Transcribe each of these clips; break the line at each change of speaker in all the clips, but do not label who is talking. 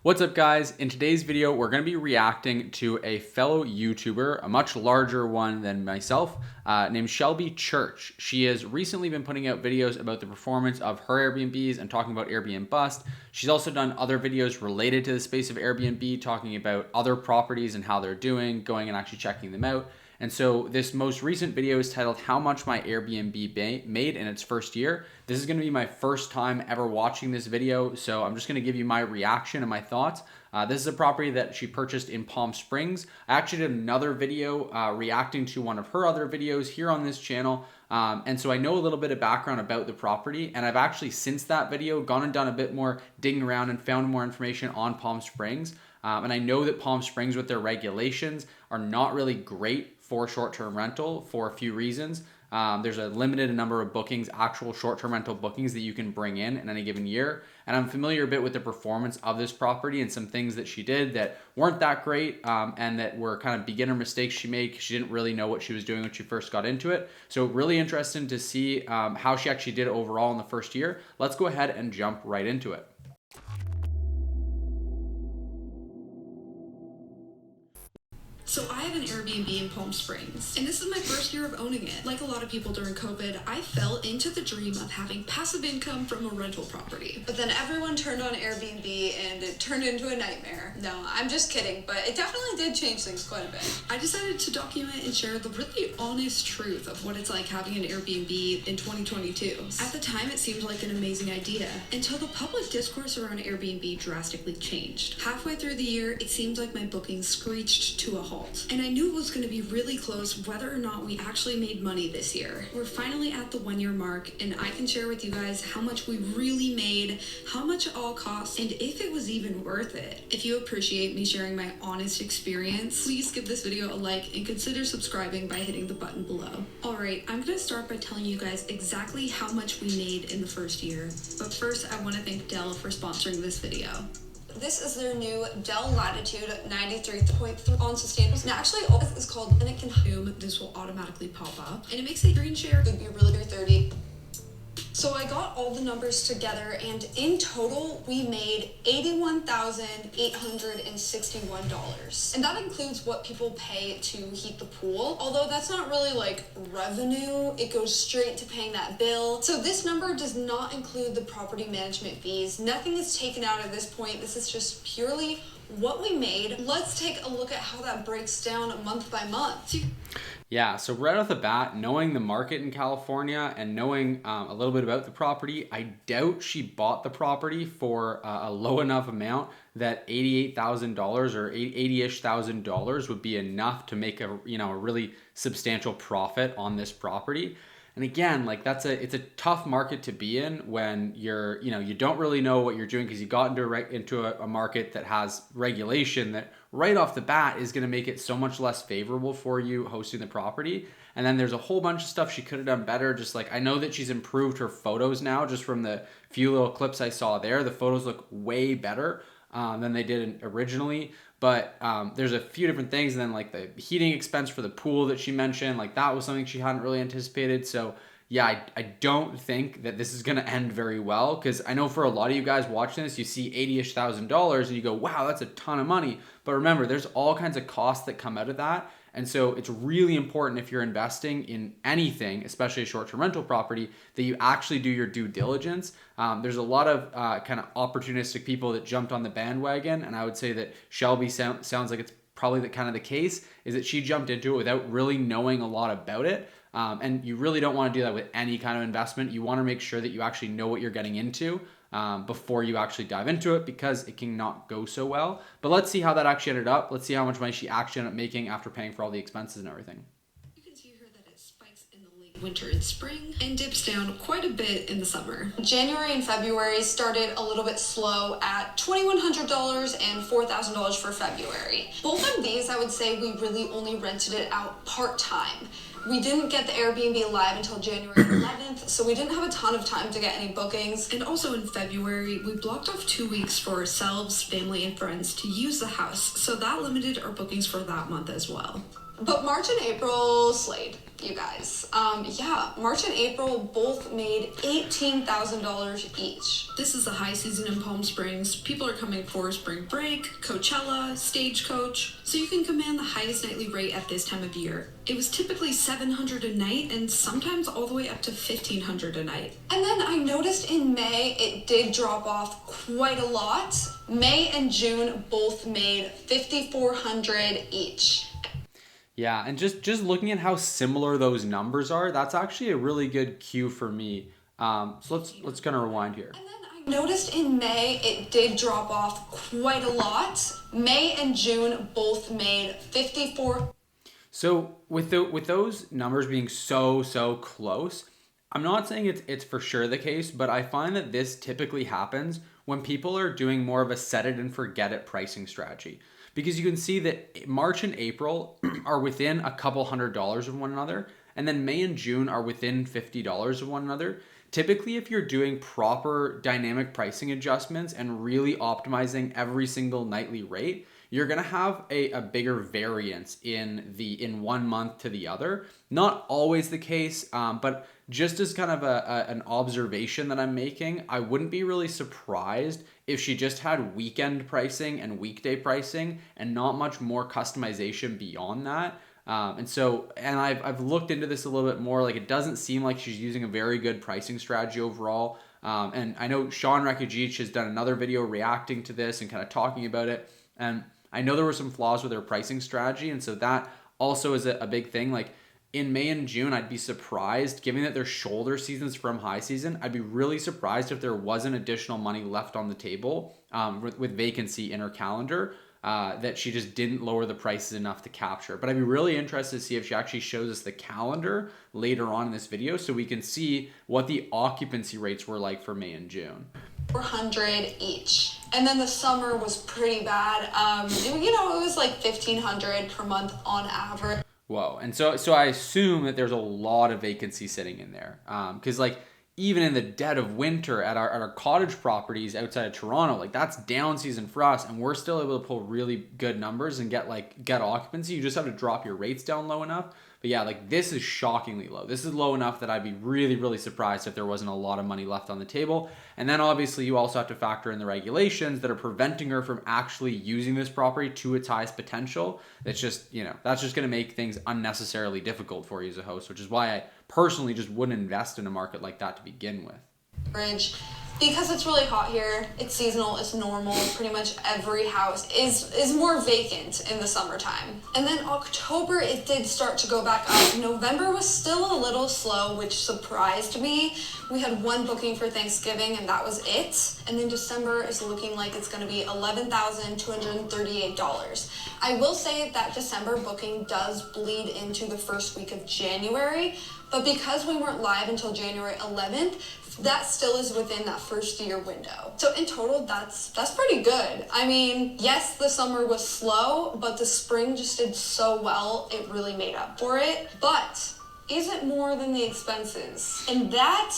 What's up, guys? In today's video, we're going to be reacting to a fellow YouTuber, a much larger one than myself, named Shelby Church. She has recently been putting out videos about the performance of her Airbnbs and talking about Airbnb bust. She's also done other videos related to the space of Airbnb, talking about other properties and how they're doing, going and actually checking them out. And so this most recent video is titled How Much My Airbnb Made in Its First Year. This is going to be my first time ever watching this video, so I'm just going to give you my reaction and my thoughts. This is a property that she purchased in Palm Springs. I actually did another video reacting to one of her other videos here on this channel. And so I know a little bit of background about the property, and I've actually since that video gone and done a bit more digging around and found more information on Palm Springs. And I know that Palm Springs with their regulations are not really great for short-term rental for a few reasons. There's a limited number of bookings, actual short-term rental bookings that you can bring in any given year. And I'm familiar a bit with the performance of this property and some things that she did that weren't that great and that were kind of beginner mistakes she made because she didn't really know what she was doing when she first got into it. So really interesting to see how she actually did overall in the first year. Let's go ahead and jump right into it.
So I have an Airbnb in Palm Springs, and this is my first year of owning it. Like a lot of people during COVID, I fell into the dream of having passive income from a rental property.
But then everyone turned on Airbnb and it turned into a nightmare. No, I'm just kidding, but it definitely did change things quite a bit.
I decided to document and share the really honest truth of what it's like having an Airbnb in 2022. At the time, it seemed like an amazing idea, until the public discourse around Airbnb drastically changed. Halfway through the year, it seemed like my bookings screeched to a halt. And I knew it was going to be really close whether or not we actually made money this year. We're finally at the 1 year mark, and I can share with you guys how much we really made, how much it all cost, and if it was even worth it. If you appreciate me sharing my honest experience, please give this video a like and consider subscribing by hitting the button below. Alright, I'm going to start by telling you guys exactly how much we made in the first year. But first, I want to thank Dell for sponsoring this video.
This is their new Dell Latitude 93.3 on sustainable. Now actually all this is called, and it can
Boom, this will automatically pop up, and it makes a screen share.
It would be really 30. So I got all the numbers together, and in total we made $81,861. And that includes what people pay to heat the pool. Although that's not really like revenue, it goes straight to paying that bill. So this number does not include the property management fees. Nothing is taken out at this point. This is just purely what we made. Let's take a look at how that breaks down month by month.
Yeah, so right off the bat, knowing the market in California and knowing a little bit about the property, I doubt she bought the property for a low enough amount that $88,000 or $80-ish thousand would be enough to make a really substantial profit on this property. And again, like it's a tough market to be in when you're, you don't really know what you're doing because you got into a market that has regulation that right off the bat is going to make it so much less favorable for you hosting the property. And then there's a whole bunch of stuff she could have done better. Just like I know that she's improved her photos now, just from the few little clips I saw there. The photos look way better than they did originally. But there's a few different things, and then like the heating expense for the pool that she mentioned, like that was something she hadn't really anticipated. So yeah, I don't think that this is going to end very well, because I know for a lot of you guys watching this, you see $80-ish thousand and you go, wow, that's a ton of money. But remember, there's all kinds of costs that come out of that. And so it's really important if you're investing in anything, especially a short-term rental property, that you actually do your due diligence. There's a lot of kind of opportunistic people that jumped on the bandwagon, and I would say that Shelby sounds like it's probably the case, is that she jumped into it without really knowing a lot about it. And you really don't want to do that with any kind of investment. You want to make sure that you actually know what you're getting into before you actually dive into it, because it can not go so well. But let's see how that actually ended up. Let's see how much money she actually ended up making after paying for all the expenses and everything.
You can see here that it spikes in the late winter and spring and dips down quite a bit in the summer.
January and February started a little bit slow at $2,100 and $4,000 for February. Both of these, I would say we really only rented it out part-time. We didn't get the Airbnb live until January 11th, so we didn't have a ton of time to get any bookings.
And also in February, we blocked off 2 weeks for ourselves, family, and friends to use the house, so that limited our bookings for that month as well.
But March and April slayed, you guys. Yeah, March and April both made $18,000 each.
This is the high season in Palm Springs. People are coming for spring break, Coachella, Stagecoach, so you can command the highest nightly rate at this time of year. It was typically $700 a night and sometimes all the way up to $1,500 a night.
And then I noticed in May it did drop off quite a lot. May and June both made $5,400 each.
Yeah, and just looking at how similar those numbers are, that's actually a really good cue for me. So let's kind of rewind here.
And then I noticed in May it did drop off quite a lot. May and June both made 54.
So with those numbers being so close, I'm not saying it's for sure the case, but I find that this typically happens when people are doing more of a set it and forget it pricing strategy. Because you can see that March and April are within a couple $100s of one another, and then May and June are within $50 of one another. Typically, if you're doing proper dynamic pricing adjustments and really optimizing every single nightly rate, you're gonna have a bigger variance in 1 month to the other. Not always the case, but just as kind of an observation that I'm making, I wouldn't be really surprised if she just had weekend pricing and weekday pricing and not much more customization beyond that. And I've looked into this a little bit more. Like, it doesn't seem like she's using a very good pricing strategy overall. And I know Sean Rekijic has done another video reacting to this and kind of talking about it. And I know there were some flaws with her pricing strategy. And so that also is a big thing. Like, in May and June, I'd be surprised, given that they're shoulder seasons from high season, I'd be really surprised if there wasn't additional money left on the table with vacancy in her calendar, that she just didn't lower the prices enough to capture. But I'd be really interested to see if she actually shows us the calendar later on in this video so we can see what the occupancy rates were like for May and June.
400 each. And then the summer was pretty bad. It was like 1,500 per month on average.
Whoa. And so I assume that there's a lot of vacancy sitting in there. Because like even in the dead of winter at our cottage properties outside of Toronto, like that's down season for us, and we're still able to pull really good numbers and get occupancy. You just have to drop your rates down low enough. But yeah, like this is shockingly low. This is low enough that I'd be really, really surprised if there wasn't a lot of money left on the table. And then obviously you also have to factor in the regulations that are preventing her from actually using this property to its highest potential. That's just, that's just going to make things unnecessarily difficult for you as a host, which is why I personally just wouldn't invest in a market like that to begin with.
Because it's really hot here, it's seasonal, it's normal, pretty much every house is more vacant in the summertime. And then October, it did start to go back up. November was still a little slow, which surprised me. We had one booking for Thanksgiving and that was it. And then December is looking like it's gonna be $11,238. I will say that December booking does bleed into the first week of January, but because we weren't live until January 11th, that still is within that first year window. So in total, that's pretty good. I mean, yes, the summer was slow, but the spring just did so well, it really made up for it. But is it more than the expenses? And that,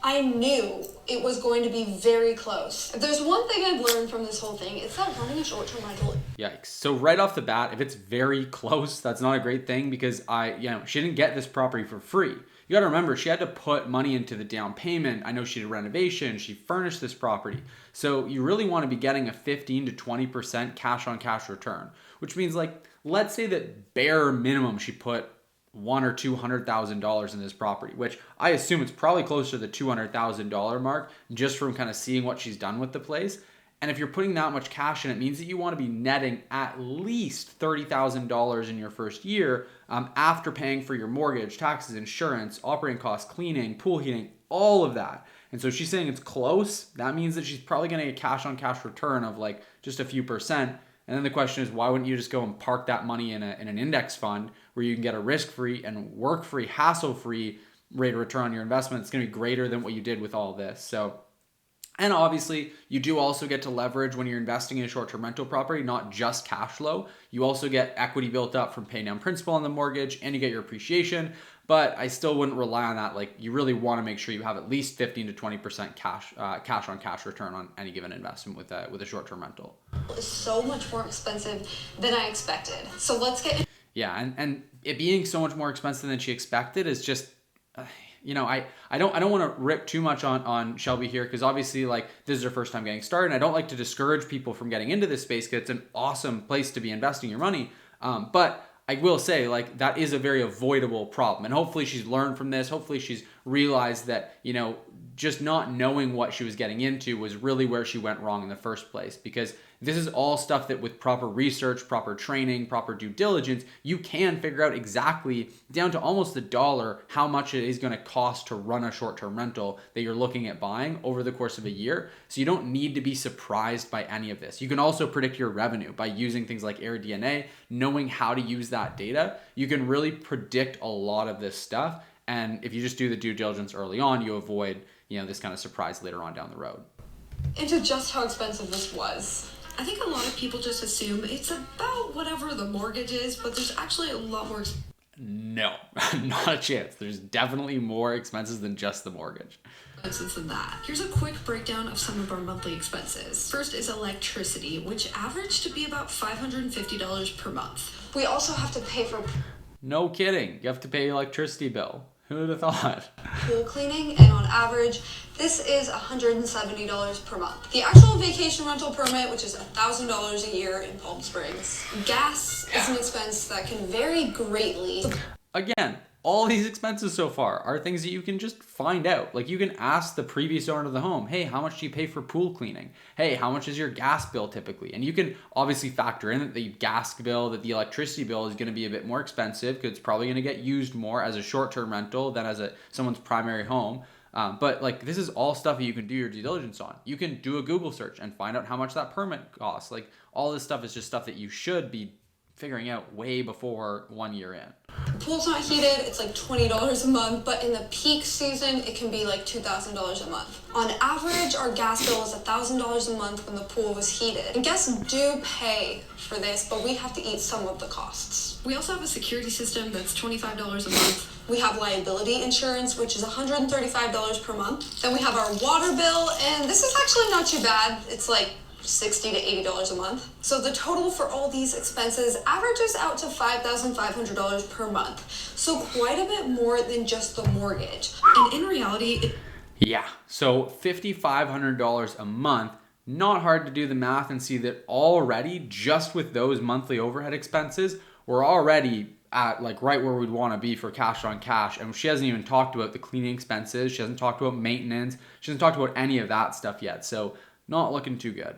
I knew it was going to be very close. If there's one thing I've learned from this whole thing, it's that running a short-term rental.
Yikes. So right off the bat, if it's very close, that's not a great thing because she didn't get this property for free. You got to remember, she had to put money into the down payment. I know she did renovation. She furnished this property. So you really want to be getting a 15 to 20% cash on cash return, which means like, let's say that bare minimum she put $100,000 or $200,000 in this property, which I assume it's probably closer to the $200,000 mark just from kind of seeing what she's done with the place. And if you're putting that much cash in, it means that you want to be netting at least $30,000 in your first year after paying for your mortgage, taxes, insurance, operating costs, cleaning, pool heating, all of that. And so she's saying it's close. That means that she's probably going to get a cash on cash return of like just a few percent. And then the question is, why wouldn't you just go and park that money in an index fund where you can get a risk-free and work-free, hassle-free rate of return on your investment? It's going to be greater than what you did with all this. So. And obviously, you do also get to leverage when you're investing in a short-term rental property, not just cash flow. You also get equity built up from paying down principal on the mortgage, and you get your appreciation. But I still wouldn't rely on that. Like, you really want to make sure you have at least 15 to 20% cash on cash return on any given investment with a short-term rental.
It's so much more expensive than I expected. So let's get.
Yeah, and it being so much more expensive than she expected is just, I don't want to rip too much on Shelby here, because obviously like this is her first time getting started, and I don't like to discourage people from getting into this space because it's an awesome place to be investing your money. But I will say, like, that is a very avoidable problem. And hopefully she's learned from this. Hopefully she's realized that, just not knowing what she was getting into was really where she went wrong in the first place. Because this is all stuff that with proper research, proper training, proper due diligence, you can figure out exactly down to almost the dollar how much it is going to cost to run a short-term rental that you're looking at buying over the course of a year. So you don't need to be surprised by any of this. You can also predict your revenue by using things like AirDNA, knowing how to use that data. You can really predict a lot of this stuff. And if you just do the due diligence early on, you avoid, this kind of surprise later on down the road.
Into just how expensive this was.
I think a lot of people just assume it's about whatever the mortgage is, but there's actually a lot more.
No, not a chance. There's definitely more expenses than just the mortgage.
Than that. Here's a quick breakdown of some of our monthly expenses. First is electricity, which averaged to be about $550 per month.
We also have to pay for
No kidding. You have to pay your electricity bill. Who would have thought?
pool cleaning, and on average, this is $170 per month. The actual vacation rental permit, which is $1,000 a year in Palm Springs. Gas is an expense that can vary greatly.
Again, all these expenses so far are things that you can just find out. Like, you can ask the previous owner of the home, hey, how much do you pay for pool cleaning? Hey, how much is your gas bill typically? And you can obviously factor in that the gas bill, that the electricity bill is going to be a bit more expensive because it's probably going to get used more as a short-term rental than as someone's primary home. But like, this is all stuff that you can do your due diligence on. You can do a Google search and find out how much that permit costs. Like, all this stuff is just stuff that you should be figuring out way before 1 year in.
The pool's not heated, it's like $20 a month, but in the peak season, it can be like $2,000 a month. On average, our gas bill is $1,000 a month when the pool was heated. And guests do pay for this, but we have to eat some of the costs.
We also have a security system that's $25 a month.
We have liability insurance, which is $135 per month. Then we have our water bill, and this is actually not too bad. It's like $60 to $80 a month. So the total for all these expenses averages out to $5,500 per month. So quite a bit more than just the mortgage.
And in reality,
Yeah, so $5,500 a month. Not hard to do the math and see that already, just with those monthly overhead expenses, we're already at like right where we'd want to be for cash on cash. And she hasn't even talked about the cleaning expenses. She hasn't talked about maintenance. She hasn't talked about any of that stuff yet. So not looking too good.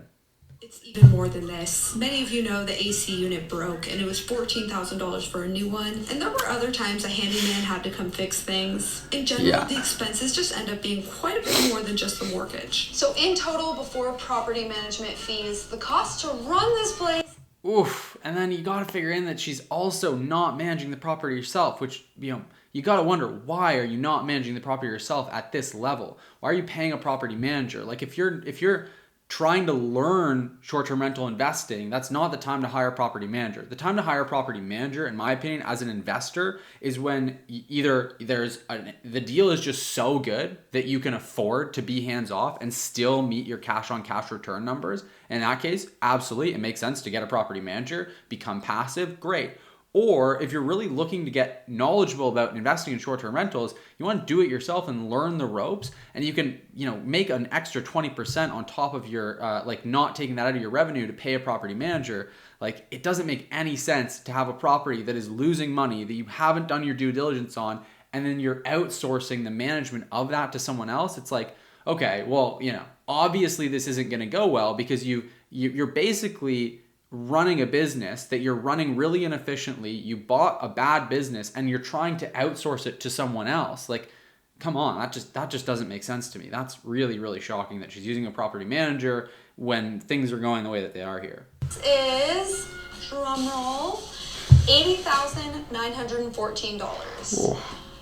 it's even more than this. Many of you know the AC unit broke and it was $14,000 for a new one. And there were other times a handyman had to come fix things. In general, the expenses just end up being quite a bit more than just the mortgage.
So in total, before property management fees, the cost to run this place.
Oof. And then you got to figure in that she's also not managing the property herself, which, you got to wonder, why are you not managing the property yourself at this level? Why are you paying a property manager? Like, if you're trying to learn short-term rental investing, that's not the time to hire a property manager. The time to hire a property manager, in my opinion, as an investor, is when either the deal is just so good that you can afford to be hands-off and still meet your cash-on-cash return numbers. In that case, absolutely, it makes sense to get a property manager, become passive, great. Or if you're really looking to get knowledgeable about investing in short-term rentals, you want to do it yourself and learn the ropes, and you can, make an extra 20% on top of your, not taking that out of your revenue to pay a property manager. Like, it doesn't make any sense to have a property that is losing money that you haven't done your due diligence on, and then you're outsourcing the management of that to someone else. It's like, okay, well, obviously this isn't going to go well because you're basically running a business that you're running really inefficiently. You bought a bad business and you're trying to outsource it to someone else. Like, come on, that just doesn't make sense to me. That's really, really shocking that she's using a property manager when things are going the way that they are here.
This is, drumroll, $80,914.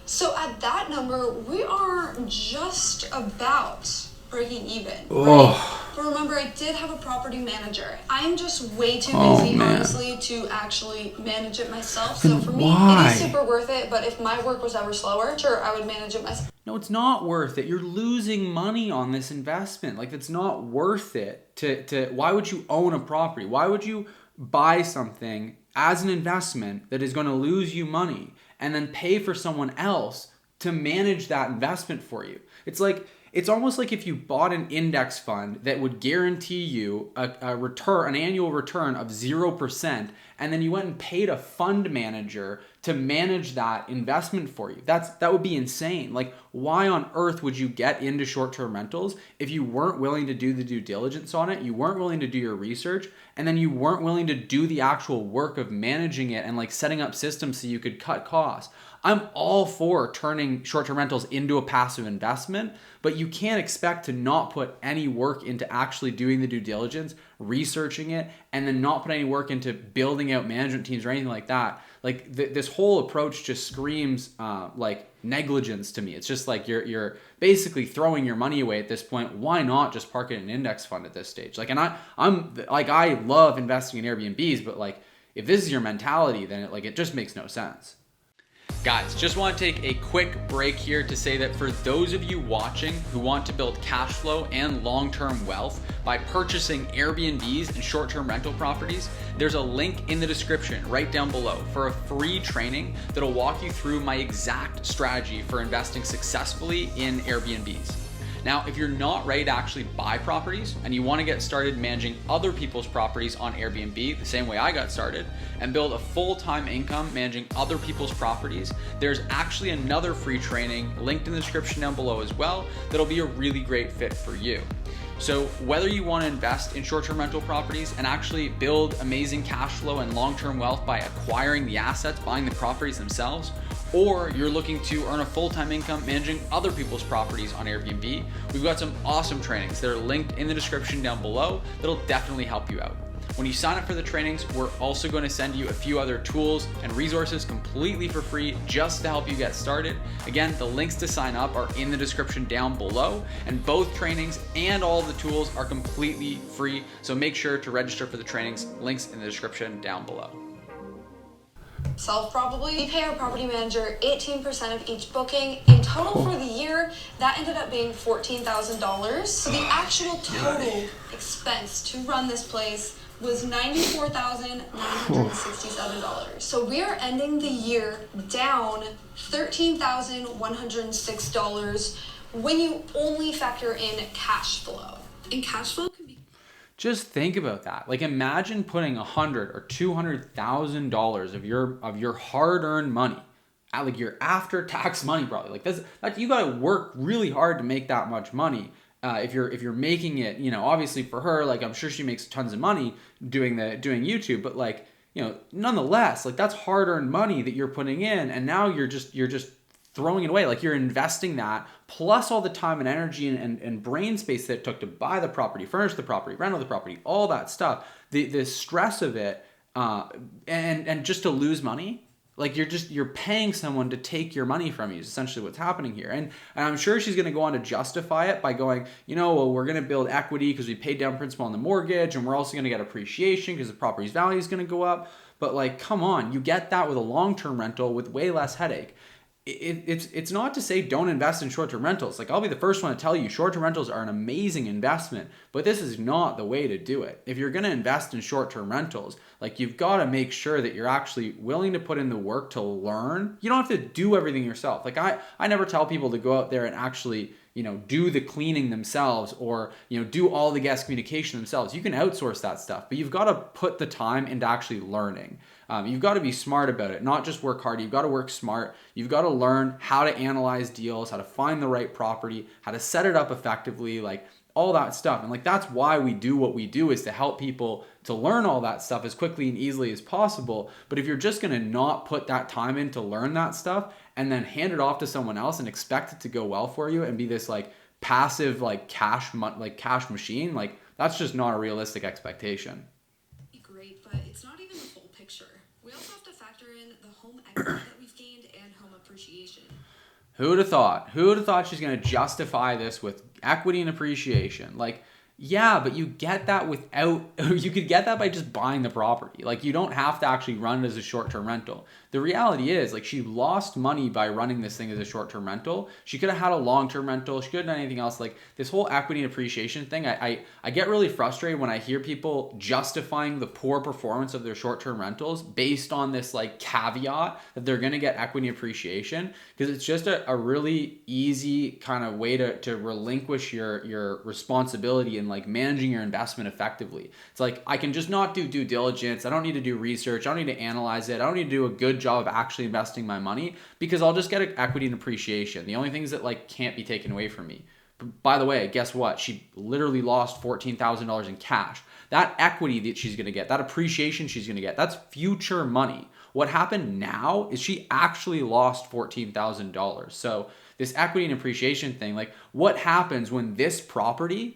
So at that number, we are just about breaking even, right? But remember, I did have a property manager. I'm just way too busy, honestly, to actually manage it myself. So for me, it is super worth it. But if my work was ever slower, sure, I would manage it myself.
No, it's not worth it. You're losing money on this investment. Like, it's not worth it to why would you own a property? Why would you buy something as an investment that is going to lose you money and then pay for someone else to manage that investment for you. It's almost like if you bought an index fund that would guarantee you a return, an annual return of 0%, and then you went and paid a fund manager to manage that investment for you. That would be insane. Like, why on earth would you get into short-term rentals if you weren't willing to do the due diligence on it, you weren't willing to do your research, and then you weren't willing to do the actual work of managing it and like setting up systems so you could cut costs? I'm all for turning short-term rentals into a passive investment, but you can't expect to not put any work into actually doing the due diligence, researching it, and then not put any work into building out management teams or anything like that. Like this whole approach just screams like negligence to me. It's just like you're basically throwing your money away at this point. Why not just park it in an index fund at this stage? Like, and I'm like, I love investing in Airbnbs, but like, if this is your mentality, then it just makes no sense. Guys, just want to take a quick break here to say that for those of you watching who want to build cash flow and long-term wealth by purchasing Airbnbs and short-term rental properties, there's a link in the description right down below for a free training that'll walk you through my exact strategy for investing successfully in Airbnbs. Now, if you're not ready to actually buy properties and you want to get started managing other people's properties on Airbnb, the same way I got started, and build a full-time income managing other people's properties, there's actually another free training linked in the description down below as well that'll be a really great fit for you. So whether you want to invest in short-term rental properties and actually build amazing cash flow and long-term wealth by acquiring the assets, buying the properties themselves, or you're looking to earn a full-time income managing other people's properties on Airbnb, we've got some awesome trainings that are linked in the description down below that'll definitely help you out. When you sign up for the trainings, we're also going to send you a few other tools and resources completely for free just to help you get started. Again, the links to sign up are in the description down below, and both trainings and all the tools are completely free. So make sure to register for the trainings, links in the description down below.
Probably. We pay our property manager 18% of each booking. In total for the year, that ended up being $14,000. So the actual total expense to run this place was $94,967. So we are ending the year down $13,106 when you only factor in cash flow.
And cash flow can be...
Just think about that. Like, imagine putting $100,000 or $200,000 of your hard-earned money, like your after-tax money, probably. Like that's you got to work really hard to make that much money. If you're making it, obviously for her, like I'm sure she makes tons of money doing YouTube, but like, nonetheless, like that's hard-earned money that you're putting in, and now you're just throwing it away. Like, you're investing that plus all the time and energy and brain space that it took to buy the property, furnish the property, rent the property, all that stuff. The stress of it, and just to lose money. Like, you're paying someone to take your money from you is essentially what's happening here. And I'm sure she's going to go on to justify it by going, well, we're going to build equity because we paid down principal on the mortgage, and we're also going to get appreciation because the property's value is going to go up. But like, come on, you get that with a long-term rental with way less headache. It's not to say don't invest in short-term rentals. Like, I'll be the first one to tell you short-term rentals are an amazing investment, but this is not the way to do it. If you're going to invest in short-term rentals, like, you've got to make sure that you're actually willing to put in the work to learn. You don't have to do everything yourself. Like, I never tell people to go out there and actually, do the cleaning themselves or, do all the guest communication themselves. You can outsource that stuff, but you've got to put the time into actually learning. You've got to be smart about it, not just work hard. You've got to work smart. You've got to learn how to analyze deals, how to find the right property, how to set it up effectively, like all that stuff. And like, that's why we do what we do, is to help people to learn all that stuff as quickly and easily as possible. But if you're just going to not put that time in to learn that stuff and then hand it off to someone else and expect it to go well for you and be this like passive, like cash machine, like that's just not a realistic expectation.
Great, but it's not even the full picture. We also have to factor in the home equity that we've gained and home appreciation.
Who would have thought? Who would have thought she's going to justify this with equity and appreciation? Like, Yeah, but you get that without, you could get that by just buying the property. Like, you don't have to actually run it as a short-term rental. The reality is, like, she lost money by running this thing as a short-term rental. She could have had a long-term rental. She could have done anything else. Like, this whole equity and appreciation thing, I get really frustrated when I hear people justifying the poor performance of their short-term rentals based on this, like, caveat that they're going to get equity appreciation, because it's just a really easy kind of way to relinquish your responsibility in, like, managing your investment effectively. It's like, I can just not do due diligence. I don't need to do research. I don't need to analyze it. I don't need to do a good job of actually investing my money, because I'll just get equity and appreciation. The only things that, like, can't be taken away from me. But by the way, guess what? She literally lost $14,000 in cash. That equity that she's going to get, that appreciation she's going to get, that's future money. What happened now is she actually lost $14,000. So this equity and appreciation thing, like, what happens when this property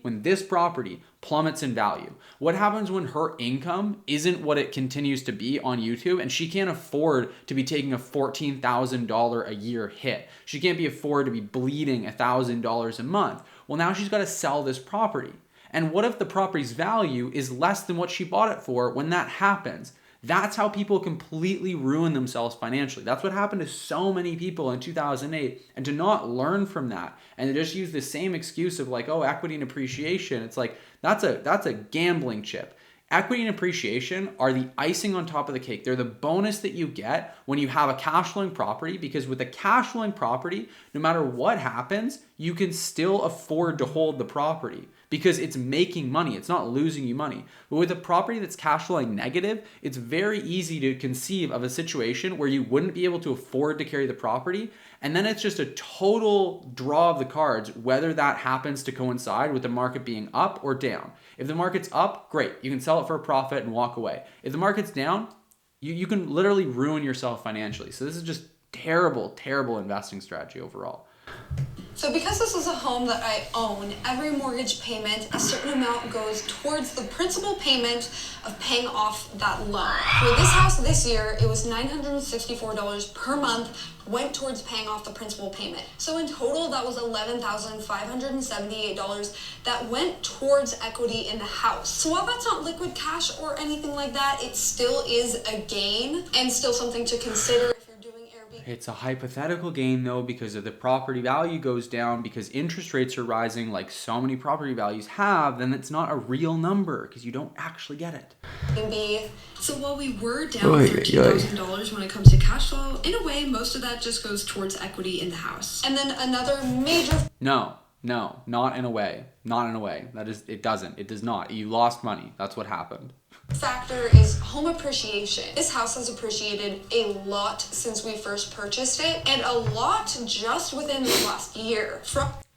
plummets in value? What happens when her income isn't what it continues to be on YouTube, and she can't afford to be taking a $14,000 a year hit? She can't afford to be bleeding $1,000 a month. Well, now she's got to sell this property. And what if the property's value is less than what she bought it for when that happens? That's how people completely ruin themselves financially. That's what happened to so many people in 2008. And to not learn from that and to just use the same excuse of, like, oh, equity and appreciation, it's like, that's a gambling chip. Equity and appreciation are the icing on top of the cake. They're the bonus that you get when you have a cash flowing property, because with a cash flowing property, no matter what happens, you can still afford to hold the property because it's making money. It's not losing you money. But with a property that's cash flowing negative, it's very easy to conceive of a situation where you wouldn't be able to afford to carry the property. And then it's just a total draw of the cards, whether that happens to coincide with the market being up or down. If the market's up, great. You can sell it for a profit and walk away. If the market's down, you can literally ruin yourself financially. So this is just terrible, terrible investing strategy overall.
So because this is a home that I own, every mortgage payment, a certain amount goes towards the principal payment of paying off that loan. For this house this year, it was $964 per month went towards paying off the principal payment. So in total, that was $11,578 that went towards equity in the house. So while that's not liquid cash or anything like that, it still is a gain and still something to consider.
It's a hypothetical gain, though, because if the property value goes down because interest rates are rising like so many property values have, then it's not a real number because you don't actually get it.
So while we were down $13,000 when it comes to cash flow, in a way, most of that just goes towards equity in the house.
And then another major...
No, not in a way. Not in a way. It does not. You lost money. That's what happened.
Factor is home appreciation. This house has appreciated a lot since we first purchased it, and a lot just within the last year.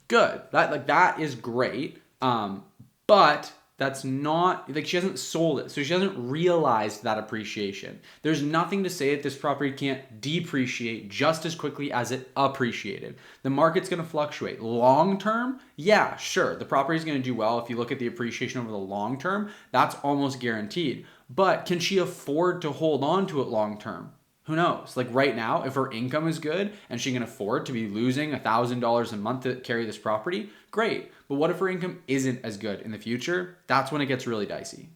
Good. That is great. But that's not, like, she hasn't sold it, so she hasn't realized that appreciation. There's nothing to say that this property can't depreciate just as quickly as it appreciated. The market's going to fluctuate. Long term, yeah, sure, the property's going to do well. If you look at the appreciation over the long term, that's almost guaranteed. But can she afford to hold on to it long term? Who knows? Like, right now, if her income is good and she can afford to be losing $1,000 a month to carry this property, great. But what if her income isn't as good in the future? That's when it gets really dicey.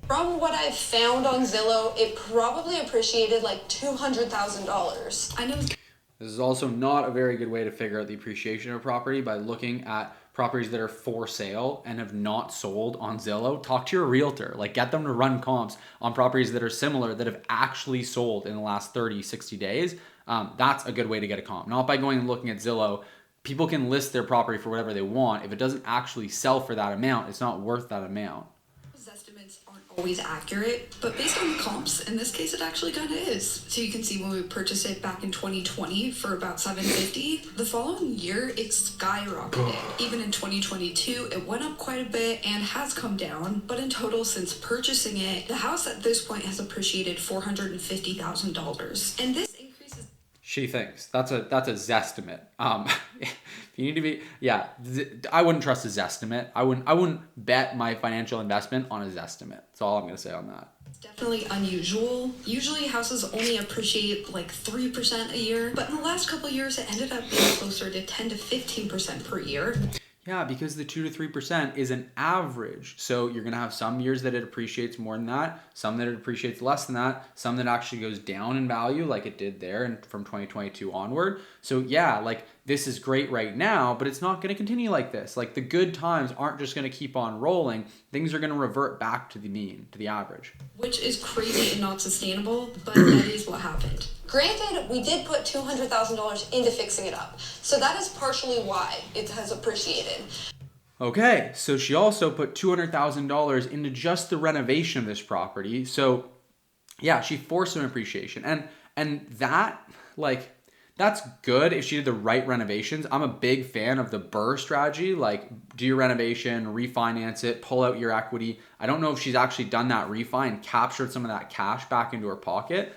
From what I've found on Zillow, it probably appreciated like $200,000. I know.
This is also not a very good way to figure out the appreciation of a property, by looking at properties that are for sale and have not sold on Zillow. Talk to your realtor. Like, get them to run comps on properties that are similar that have actually sold in the last 30, 60 days. That's a good way to get a comp. Not by going and looking at Zillow. People can list their property for whatever they want. If it doesn't actually sell for that amount, it's not worth that amount.
Those estimates aren't always accurate, but based on the comps, in this case, it actually kind of is. So you can see when we purchased it back in 2020 for about $750, the following year it skyrocketed. Even in 2022, it went up quite a bit and has come down, but in total, since purchasing it, the house at this point has appreciated $450,000. And this increases.
She thinks that's a Zestimate. If you need to be, I wouldn't trust a Zestimate. I wouldn't bet my financial investment on a Zestimate. That's all I'm gonna say on that.
It's definitely unusual. Usually houses only appreciate like 3% a year, but in the last couple of years it ended up being closer to 10 to 15% per year.
Yeah, because the 2 to 3% is an average. So you're going to have some years that it appreciates more than that, some that it appreciates less than that, some that actually goes down in value like it did there and from 2022 onward. So yeah, like this is great right now, but it's not going to continue like this. Like the good times aren't just going to keep on rolling. Things are going to revert back to the mean, to the average.
Which is crazy and not sustainable, but that is what happened.
Granted, we did put $200,000 into fixing it up, so that is partially why it has appreciated.
Okay, so she also put $200,000 into just the renovation of this property. So yeah, she forced some appreciation. And that, like, that's good if she did the right renovations. I'm a big fan of the BRRRR strategy, like do your renovation, refinance it, pull out your equity. I don't know if she's actually done that refi and captured some of that cash back into her pocket.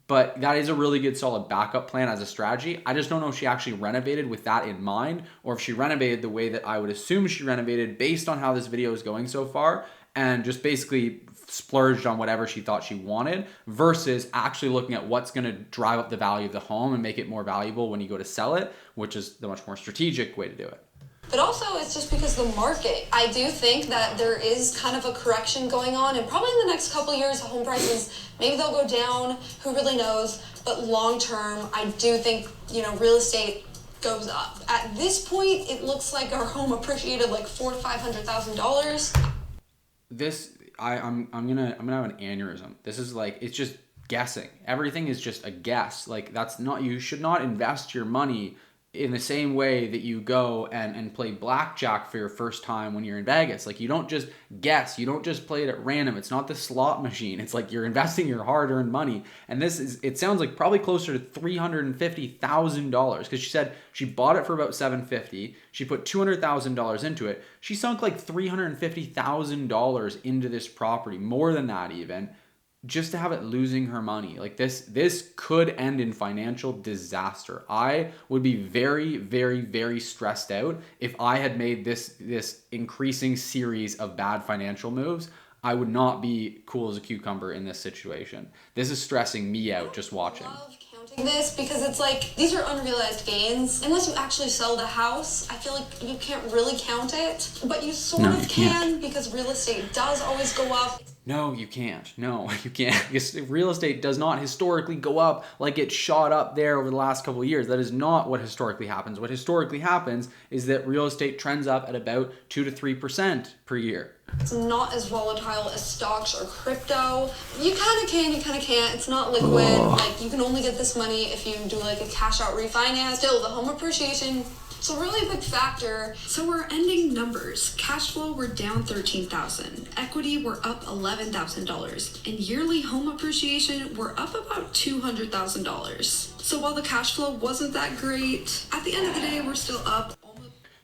But that is a really good solid backup plan as a strategy. I just don't know if she actually renovated with that in mind, or if she renovated the way that I would assume she renovated based on how this video is going so far, and just basically splurged on whatever she thought she wanted versus actually looking at what's going to drive up the value of the home and make it more valuable when you go to sell it, which is the much more strategic way to do it.
But also, it's just because the market. I do think that there is kind of a correction going on, and probably in the next couple of years, home prices, maybe they'll go down, who really knows, but long term, I do think, real estate goes up. At this point, it looks like our home appreciated like $400,000 to $500,000.
I'm gonna have an aneurysm. This is like, it's just guessing. Everything is just a guess. Like you should not invest your money in the same way that you go and play blackjack for your first time when you're in Vegas. Like you don't just guess, you don't just play it at random. It's not the slot machine. It's like you're investing your hard-earned money. And it sounds like probably closer to $350,000 because she said she bought it for about $750,000. She put $200,000 into it. She sunk like $350,000 into this property, more than that even, just to have it losing her money. Like this could end in financial disaster. I would be very, very, very stressed out if I had made this increasing series of bad financial moves. I would not be cool as a cucumber in this situation. This is stressing me out just watching.
I love counting this because it's like these are unrealized gains. Unless you actually sell the house, I feel like you can't really count it, but you sort of can because real estate does always go up.
No, you can't. No, you can't. Because real estate does not historically go up like it shot up there over the last couple of years. That is not what historically happens. What historically happens is that real estate trends up at about 2 to 3% per year.
It's not as volatile as stocks or crypto. You kind of can, you kind of can't. It's not liquid. Like you can only get this money if you do like a cash out refinance. Still, the home appreciation, it's a really big factor.
So we're ending numbers. Cash flow, we're down $13,000. Equity, we're up $11,000. And yearly home appreciation, we're up about $200,000. So while the cash flow wasn't that great, at the end of the day, we're still up.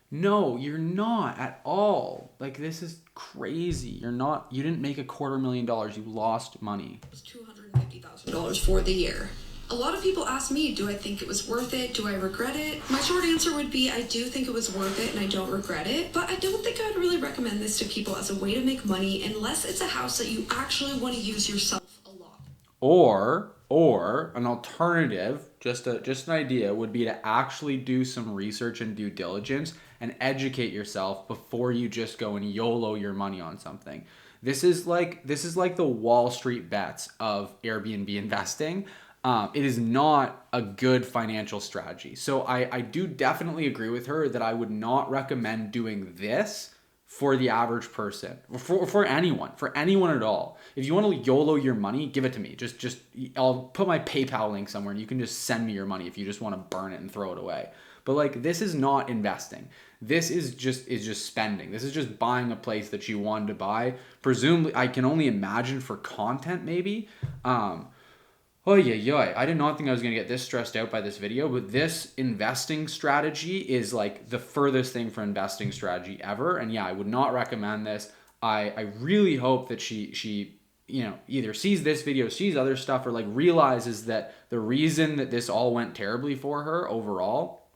No, you're not at all. Like this is crazy. You didn't make $250,000. You lost money.
It was $250,000 for the year. A lot of people ask me, do I think it was worth it? Do I regret it? My short answer would be I do think it was worth it and I don't regret it, but I don't think I would really recommend this to people as a way to make money unless it's a house that you actually want to use yourself a lot.
Or an alternative, just an idea, would be to actually do some research and due diligence and educate yourself before you just go and YOLO your money on something. This is like the Wall Street bets of Airbnb investing. It is not a good financial strategy. So I do definitely agree with her that I would not recommend doing this for the average person, for anyone at all. If you want to YOLO your money, give it to me. Just I'll put my PayPal link somewhere and you can just send me your money if you just want to burn it and throw it away. But like this is not investing. This is just spending. This is just buying a place that you wanted to buy. Presumably, I can only imagine for content maybe. Oh yeah, I did not think I was going to get this stressed out by this video, but this investing strategy is like the furthest thing from investing strategy ever. And yeah, I would not recommend this. I really hope that she either sees this video, sees other stuff, or like realizes that the reason that this all went terribly for her overall,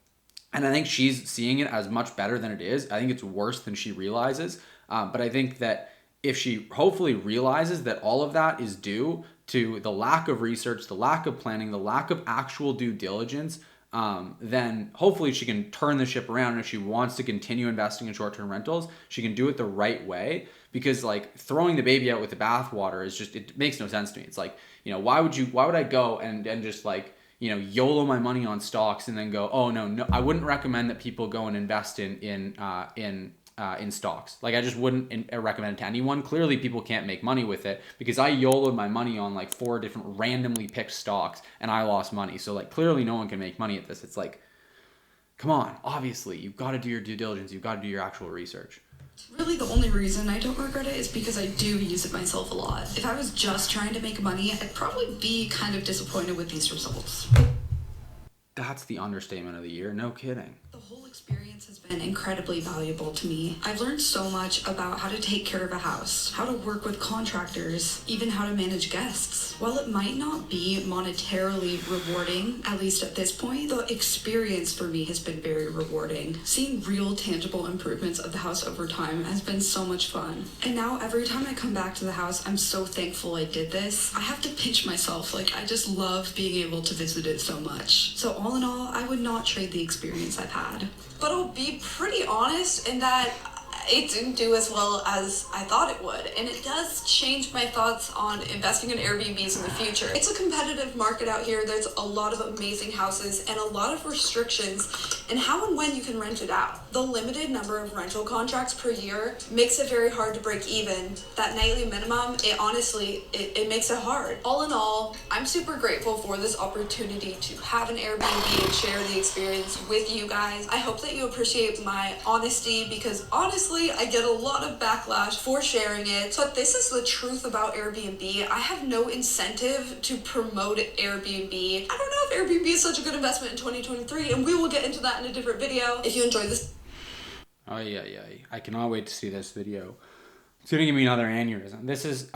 and I think she's seeing it as much better than it is. I think it's worse than she realizes. But I think that if she hopefully realizes that all of that is due to the lack of research, the lack of planning, the lack of actual due diligence, then hopefully she can turn the ship around. And if she wants to continue investing in short-term rentals, she can do it the right way, because like throwing the baby out with the bathwater is just, it makes no sense to me. It's like, why would I go and just like, YOLO my money on stocks and then go, oh no, I wouldn't recommend that people go and invest in stocks. Like I just wouldn't recommend it to anyone. Clearly people can't make money with it, because I YOLO'd my money on like 4 different randomly picked stocks and I lost money. So like clearly no one can make money at this. It's like, come on, obviously you've got to do your due diligence. You've got to do your actual research.
Really, the only reason I don't regret it is because I do use it myself a lot. If I was just trying to make money, I'd probably be kind of disappointed with these results.
That's the understatement of the year. No kidding.
The whole experience has been incredibly valuable to me. I've learned so much about how to take care of a house, how to work with contractors, even how to manage guests. While it might not be monetarily rewarding, at least at this point, the experience for me has been very rewarding. Seeing real tangible improvements of the house over time has been so much fun. And now every time I come back to the house, I'm so thankful I did this. I have to pinch myself, like I just love being able to visit it so much. So all in all, I would not trade the experience I've had.
But I'll be pretty honest in that it didn't do as well as I thought it would, and it does change my thoughts on investing in Airbnbs in the future. It's a competitive market out here. There's a lot of amazing houses and a lot of restrictions in how and when you can rent it out. The limited number of rental contracts per year makes it very hard to break even. That nightly minimum, it makes it hard. All in all, I'm super grateful for this opportunity to have an Airbnb and share the experience with you guys. I hope that you appreciate my honesty, because honestly, I get a lot of backlash for sharing it, but this is the truth about Airbnb. I have no incentive to promote Airbnb. I don't know if Airbnb is such a good investment in 2023, and we will get into that in a different video. If you enjoyed this...
Oh yeah. I cannot wait to see this video. It's gonna give me another aneurysm. This is,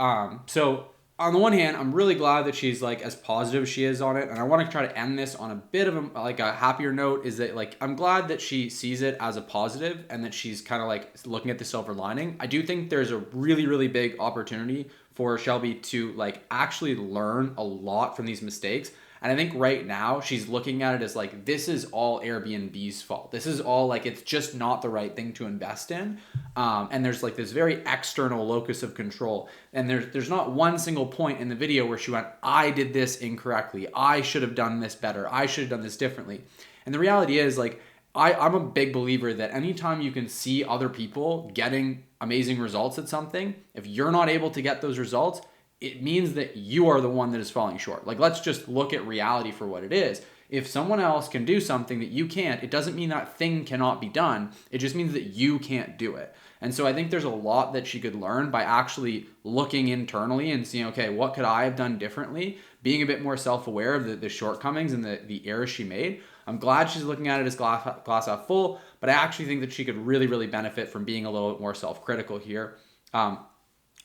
so on the one hand, I'm really glad that she's like as positive as she is on it, and I want to try to end this on a bit of a happier note. Is that like, I'm glad that she sees it as a positive and that she's kind of like looking at the silver lining. I do think there's a really big opportunity for Shelby to like actually learn a lot from these mistakes. And I think right now she's looking at it as like, this is all Airbnb's fault. This is all like, it's just not the right thing to invest in. And there's like this very external locus of control. And there's not one single point in the video where she went, I did this incorrectly. I should have done this better. I should have done this differently. And the reality is like, I'm a big believer that anytime you can see other people getting amazing results at something, if you're not able to get those results, it means that you are the one that is falling short. Like, let's just look at reality for what it is. If someone else can do something that you can't, it doesn't mean that thing cannot be done. It just means that you can't do it. And so I think there's a lot that she could learn by actually looking internally and seeing, okay, what could I have done differently? Being a bit more self-aware of the shortcomings and the errors she made. I'm glad she's looking at it as glass half full, but I actually think that she could really benefit from being a little bit more self-critical here.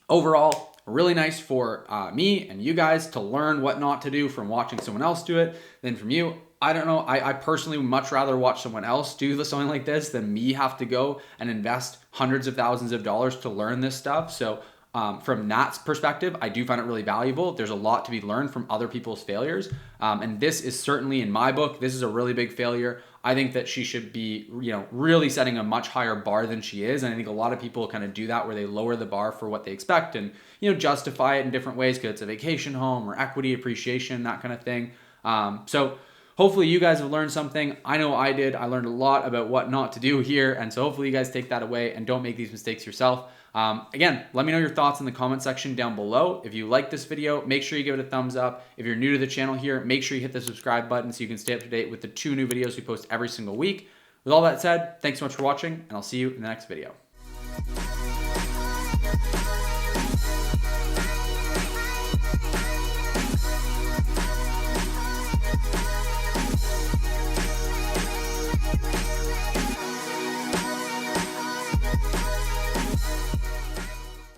Overall, really nice for me and you guys to learn what not to do from watching someone else do it than from you. I don't know. I personally would much rather watch someone else do something like this than me have to go and invest hundreds of thousands of dollars to learn this stuff. So from Nat's perspective, I do find it really valuable. There's a lot to be learned from other people's failures. And this is certainly, in my book, this is a really big failure. I think that she should be, really setting a much higher bar than she is. And I think a lot of people kind of do that where they lower the bar for what they expect and, justify it in different ways because it's a vacation home or equity appreciation, that kind of thing. So hopefully you guys have learned something. I know I did. I learned a lot about what not to do here. And so hopefully you guys take that away and don't make these mistakes yourself. Again, let me know your thoughts in the comment section down below. If you like this video, make sure you give it a thumbs up. If you're new to the channel here, make sure you hit the subscribe button so you can stay up to date with the 2 new videos we post every single week. With all that said, thanks so much for watching, and I'll see you in the next video.